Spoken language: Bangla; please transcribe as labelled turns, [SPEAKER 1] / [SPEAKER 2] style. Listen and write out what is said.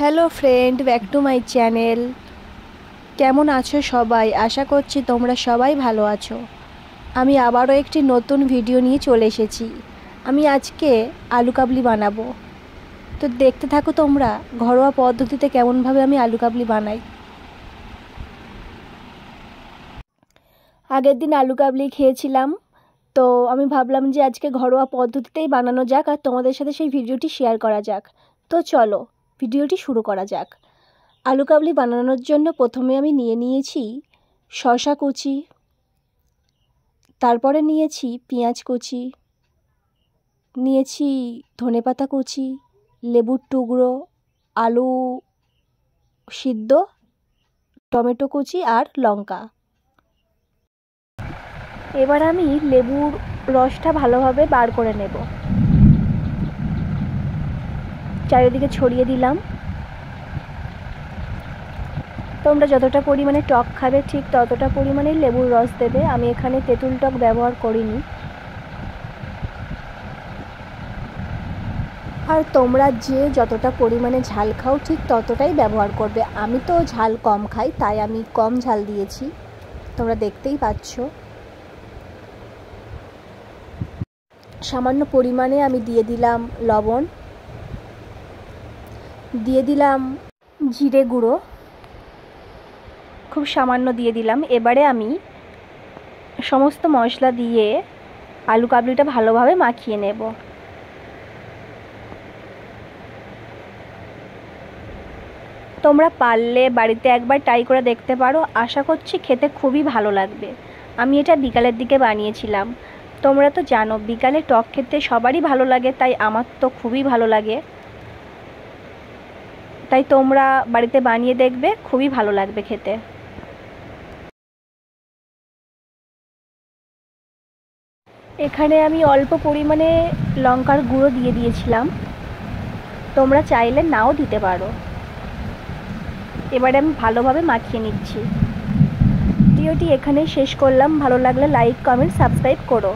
[SPEAKER 1] Hello friend, back to my channel. কেমন আছো সবাই? আশা করছি তোমরা সবাই ভালো আছো। আমি আবারও একটি নতুন ভিডিও নিয়ে চলে এসেছি। আমি আজকে আলু কাবলি বানাবো, তো দেখতে থাকো তোমরা ঘরোয়া পদ্ধতিতে কেমনভাবে আমি আলু কাবলি বানাই। আগের দিন আলু কাবলি খেয়েছিলাম, তো আমি ভাবলাম যে আজকে ঘরোয়া পদ্ধতিতেই বানানো যাক আর তোমাদের সাথে সেই ভিডিওটি শেয়ার করা যাক। তো চলো ভিডিওটি শুরু করা যাক। আলু কাবলি বানানোর জন্য প্রথমে আমি নিয়েছি শসা কুচি, তারপরে নিয়েছি পেঁয়াজ কুচি, নিয়েছি ধনেপাতা কুচি, লেবুর টুকরো, আলু সিদ্ধ, টমেটো কুচি আর লঙ্কা। এবার আমি লেবুর রসটা ভালোভাবে বার করে নেব। চারিদিকে ছড়িয়ে দিলাম। তোমরা যতটা পরিমাণে টক খাবে ঠিক ততটা পরিমাণে লেবুর রস দেবে। আমি এখানে তেঁতুল টক ব্যবহার করিনি। আর তোমরা যে যতটা পরিমাণে ঝাল খাও ঠিক ততটাই ব্যবহার করবে। আমি তো ঝাল কম খাই, তাই আমি কম ঝাল দিয়েছি, তোমরা দেখতেই পাচ্ছ। সামান্য পরিমাণে আমি দিয়ে দিলাম লবণ, দিয়ে দিলাম জিরে গুঁড়ো, খুব সামান্য দিয়ে দিলাম। এবারে আমি সমস্ত মশলা দিয়ে আলু কাবলিটা ভালোভাবে মাখিয়ে নেব। তোমরা পারলে বাড়িতে একবার ট্রাই করে দেখতে পারো, আশা করছি খেতে খুবই ভালো লাগবে। আমি এটা বিকালের দিকে বানিয়েছিলাম। তোমরা তো জানো বিকালে টক খেতে সবারই ভালো লাগে, তাই আমার তো খুবই ভালো লাগে। তাই তোমরা বাড়িতে বানিয়ে দেখবে, খুবই ভালো লাগবে খেতে। এখানে আমি অল্প পরিমাণে লঙ্কার গুঁড়ো দিয়ে দিয়েছিলাম, তোমরা চাইলে নাও দিতে পারো। এবারে আমি ভালোভাবে মাখিয়ে নিচ্ছি। ভিডিওটি এখানেই শেষ করলাম। ভালো লাগলে লাইক, কমেন্ট, সাবস্ক্রাইব করো।